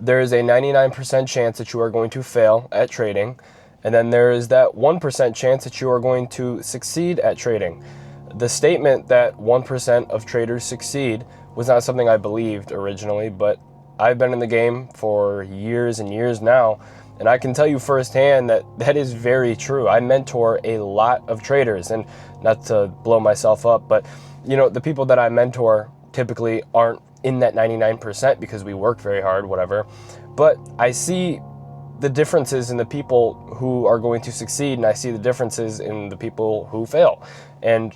there is a 99% chance that you are going to fail at trading, and then there is that 1% chance that you are going to succeed at trading. The statement that 1% of traders succeed was not something I believed originally, but I've been in the game for years and years now, and I can tell you firsthand that that is very true. I mentor a lot of traders, and not to blow myself up, but the people that I mentor typically aren't in that 99% because we work very hard, whatever. But I see the differences in the people who are going to succeed, and I see the differences in the people who fail. And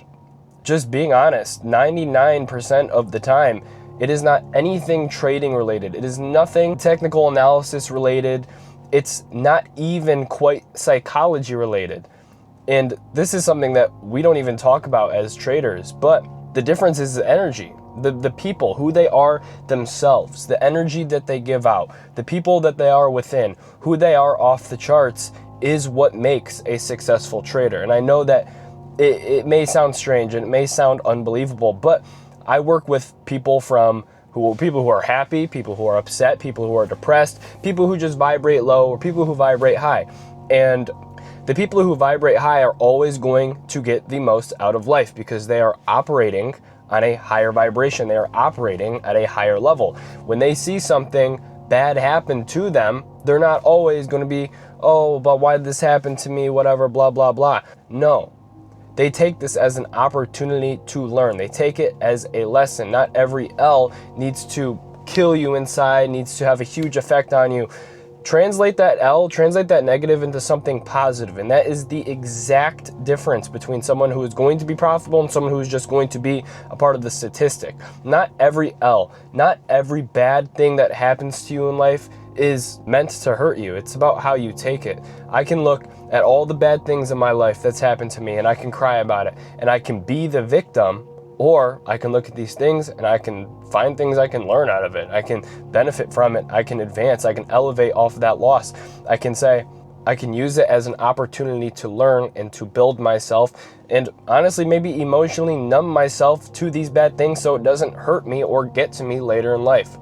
just being honest, 99% of the time, it is not anything trading related. It is nothing technical analysis related. It's not even quite psychology related. And this is something that we don't even talk about as traders, but the difference is the energy. The people, who they are themselves, the energy that they give out, the people that they are within, who they are off the charts is what makes a successful trader. And I know that it may sound strange and it may sound unbelievable, but I work with people who are happy, people who are upset, people who are depressed, people who just vibrate low, or people who vibrate high. And the people who vibrate high are always going to get the most out of life because they are operating on a higher vibration. They are operating at a higher level. When they see something bad happen to them, they're not always going to be, oh, but why did this happen to me? Whatever, blah, blah, blah. No. They take this as an opportunity to learn. They take it as a lesson. Not every L needs to kill you inside, needs to have a huge effect on you. Translate that L, translate that negative into something positive. And that is the exact difference between someone who is going to be profitable and someone who is just going to be a part of the statistic. Not every L, not every bad thing that happens to you in life is meant to hurt you. It's about how you take it. I can look at all the bad things in my life that's happened to me and I can cry about it and I can be the victim, or I can look at these things and I can find things I can learn out of it. I can benefit from it. I can advance. I can elevate off of that loss. I can say, I can use it as an opportunity to learn and to build myself and honestly maybe emotionally numb myself to these bad things so it doesn't hurt me or get to me later in life.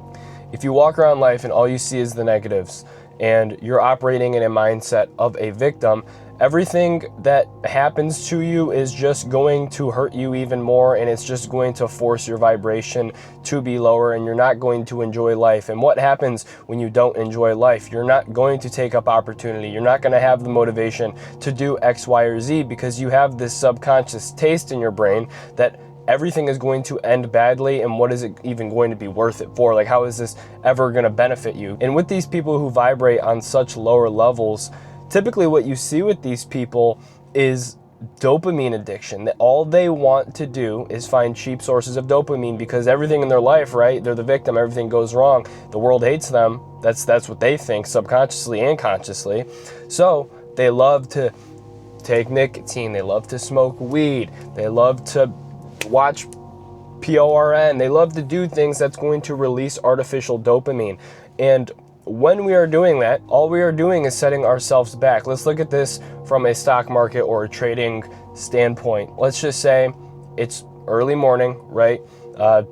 If you walk around life and all you see is the negatives and you're operating in a mindset of a victim, everything that happens to you is just going to hurt you even more, and it's just going to force your vibration to be lower, and you're not going to enjoy life. And what happens when you don't enjoy life? You're not going to take up opportunity. You're not going to have the motivation to do X, Y, or Z because you have this subconscious taste in your brain that everything is going to end badly, and what is it even going to be worth it for? Like, how is this ever going to benefit you? And with these people who vibrate on such lower levels, typically what you see with these people is dopamine addiction. That all they want to do is find cheap sources of dopamine because everything in their life, right? They're the victim, everything goes wrong. The world hates them. That's what they think subconsciously and consciously. So they love to take nicotine. They love to smoke weed. They love to watch porn. They love to do things that's going to release artificial dopamine. And when we are doing that, all we are doing is setting ourselves back. Let's look at this from a stock market or a trading standpoint. Let's just say it's early morning, right?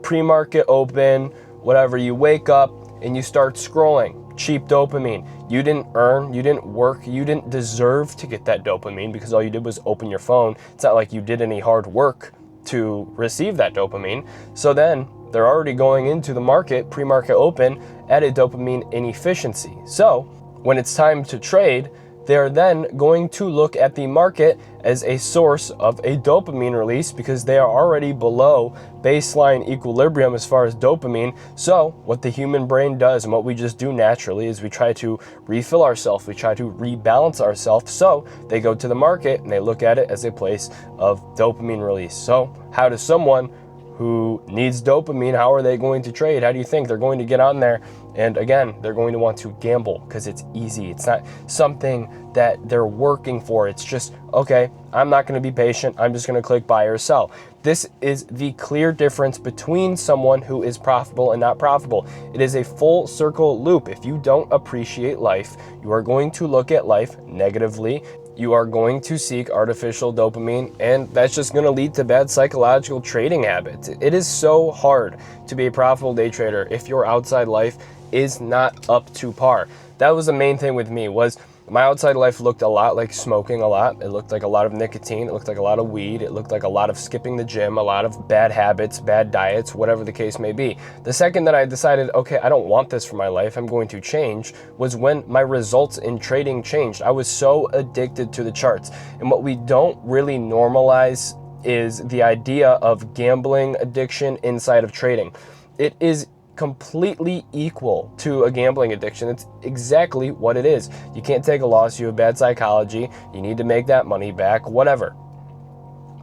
Pre-market open, whatever. You wake up and you start scrolling. Cheap dopamine. You didn't earn, you didn't work, you didn't deserve to get that dopamine because all you did was open your phone. It's not like you did any hard work to receive that dopamine. So then they're already going into the market, pre-market open, at a dopamine inefficiency. So when it's time to trade, they're then going to look at the market as a source of a dopamine release because they are already below baseline equilibrium as far as dopamine. So what the human brain does and what we just do naturally is we try to refill ourselves, we try to rebalance ourselves. So they go to the market and they look at it as a place of dopamine release. So how does someone who needs dopamine, how are they going to trade? How do you think they're going to get on there? And again, they're going to want to gamble because it's easy. It's not something that they're working for. It's just, okay, I'm not going to be patient. I'm just going to click buy or sell. This is the clear difference between someone who is profitable and not profitable. It is a full circle loop. If you don't appreciate life, you are going to look at life negatively. You are going to seek artificial dopamine, and that's just going to lead to bad psychological trading habits. It is so hard to be a profitable day trader if your outside life is not up to par. That was the main thing with me, was my outside life looked a lot like smoking a lot. It looked like a lot of nicotine. It looked like a lot of weed. It looked like a lot of skipping the gym, a lot of bad habits, bad diets, whatever the case may be. The second that I decided, okay, I don't want this for my life, I'm going to change, was when my results in trading changed. I was so addicted to the charts. And what we don't really normalize is the idea of gambling addiction inside of trading. It is completely equal to a gambling addiction. It's exactly what it is. You can't take a loss, you have bad psychology, you need to make that money back, whatever.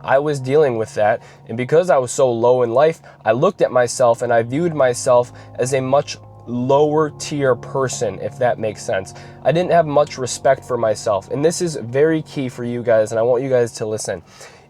I was dealing with that, and because I was so low in life, I looked at myself and I viewed myself as a much lower tier person, if that makes sense. I didn't have much respect for myself, and this is very key for you guys, and I want you guys to listen.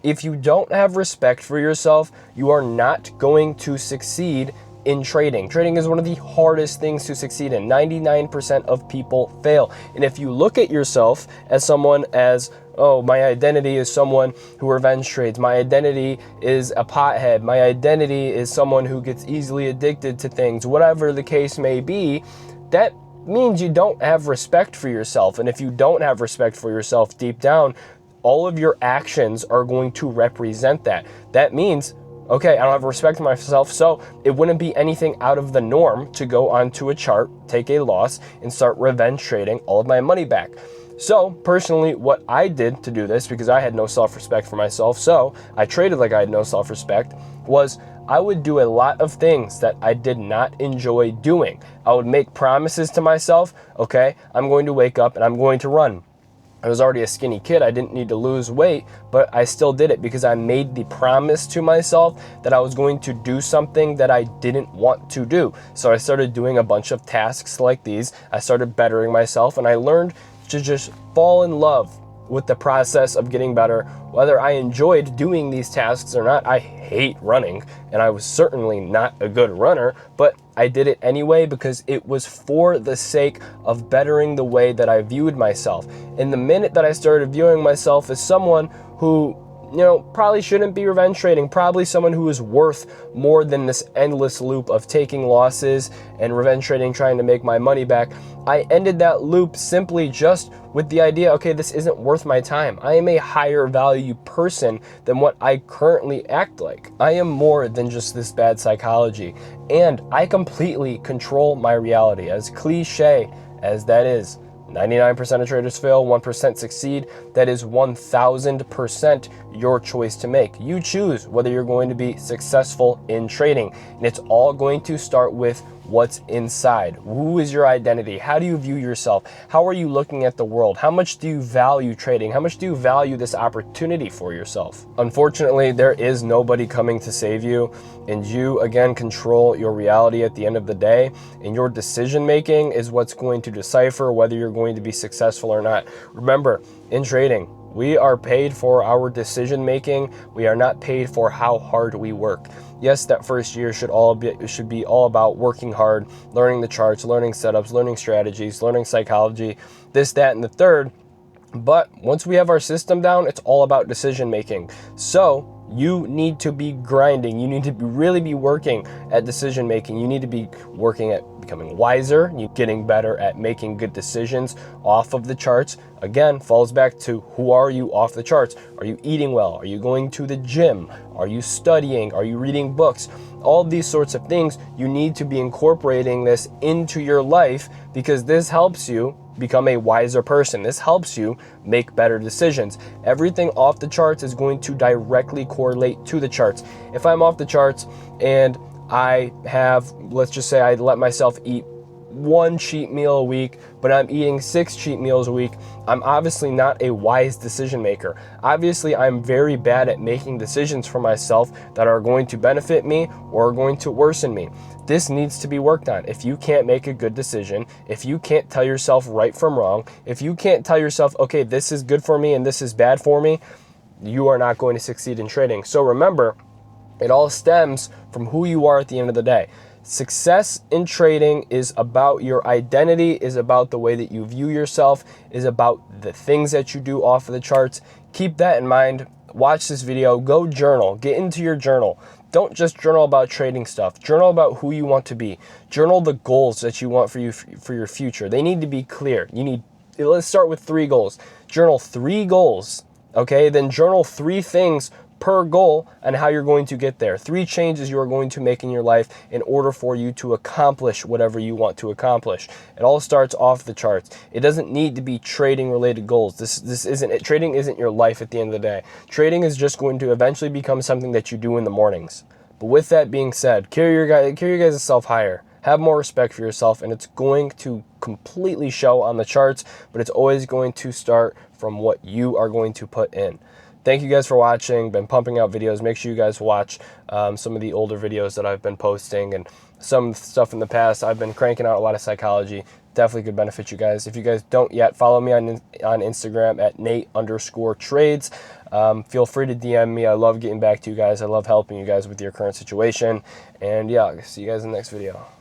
If you don't have respect for yourself, you are not going to succeed in trading. Trading is one of the hardest things to succeed in. 99% of people fail. And if you look at yourself as someone as, oh, my identity is someone who revenge trades, my identity is a pothead, my identity is someone who gets easily addicted to things, whatever the case may be, that means you don't have respect for yourself. And if you don't have respect for yourself deep down, all of your actions are going to represent that. That means, okay, I don't have respect for myself, so it wouldn't be anything out of the norm to go onto a chart, take a loss, and start revenge trading all of my money back. So personally, what I did to do this, because I had no self-respect for myself, so I traded like I had no self-respect, was I would do a lot of things that I did not enjoy doing. I would make promises to myself, okay, I'm going to wake up and I'm going to run. I was already a skinny kid, I didn't need to lose weight, but I still did it because I made the promise to myself that I was going to do something that I didn't want to do. So I started doing a bunch of tasks like these, I started bettering myself, and I learned to just fall in love with the process of getting better. Whether I enjoyed doing these tasks or not, I hate running, and I was certainly not a good runner, but I did it anyway because it was for the sake of bettering the way that I viewed myself. And the minute that I started viewing myself as someone who, probably shouldn't be revenge trading, probably someone who is worth more than this endless loop of taking losses and revenge trading, trying to make my money back, I ended that loop simply just with the idea, okay, this isn't worth my time. I am a higher value person than what I currently act like. I am more than just this bad psychology, and I completely control my reality. As cliche as that is, 99% of traders fail, 1% succeed. That is 1000% your choice to make. You choose whether you're going to be successful in trading. And it's all going to start with what's inside. Who is your identity? How do you view yourself? How are you looking at the world? How much do you value trading? How much do you value this opportunity for yourself? Unfortunately, there is nobody coming to save you, and you, again, control your reality at the end of the day, and your decision making is what's going to decipher whether you're going to be successful or not. Remember, in trading, we are paid for our decision making. We are not paid for how hard we work. Yes, that first year should be all about working hard, learning the charts, learning setups, learning strategies, learning psychology, this, that, and the third. But once we have our system down, it's all about decision making. So you need to be grinding. You need to really be working at decision making. You need to be working at becoming wiser, you getting better at making good decisions off of the charts. Again, falls back to, who are you off the charts? Are you eating well? Are you going to the gym? Are you studying? Are you reading books? All of these sorts of things, you need to be incorporating this into your life, because this helps you become a wiser person. This helps you make better decisions. Everything off the charts is going to directly correlate to the charts. If I'm off the charts and I have, let's just say I let myself eat one cheat meal a week, but I'm eating 6 cheat meals a week, I'm obviously not a wise decision maker. Obviously, I'm very bad at making decisions for myself that are going to benefit me or are going to worsen me. This needs to be worked on. If you can't make a good decision, if you can't tell yourself right from wrong, if you can't tell yourself, okay, this is good for me and this is bad for me, you are not going to succeed in trading. So remember, it all stems from who you are at the end of the day. Success in trading is about your identity, is about the way that you view yourself, is about the things that you do off of the charts. Keep that in mind. Watch this video, go journal, get into your journal. don't just journal about trading stuff. Journal about who you want to be. Journal the goals that you want for your future. They need to be clear. Let's start with 3 goals. Journal 3 goals, okay? Then journal 3 things per goal and how you're going to get there. 3 changes you are going to make in your life in order for you to accomplish whatever you want to accomplish. It all starts off the charts. It doesn't need to be trading related goals. This isn't it. Trading isn't your life at the end of the day. Trading is just going to eventually become something that you do in the mornings. But with that being said, carry your guys' self higher. Have more respect for yourself, and it's going to completely show on the charts, but it's always going to start from what you are going to put in. Thank you guys for watching. Been pumping out videos. Make sure you guys watch some of the older videos that I've been posting and some stuff in the past. I've been cranking out a lot of psychology. Definitely could benefit you guys. If you guys don't yet, follow me on Instagram at Nate_trades. Feel free to DM me. I love getting back to you guys. I love helping you guys with your current situation. And yeah, I'll see you guys in the next video.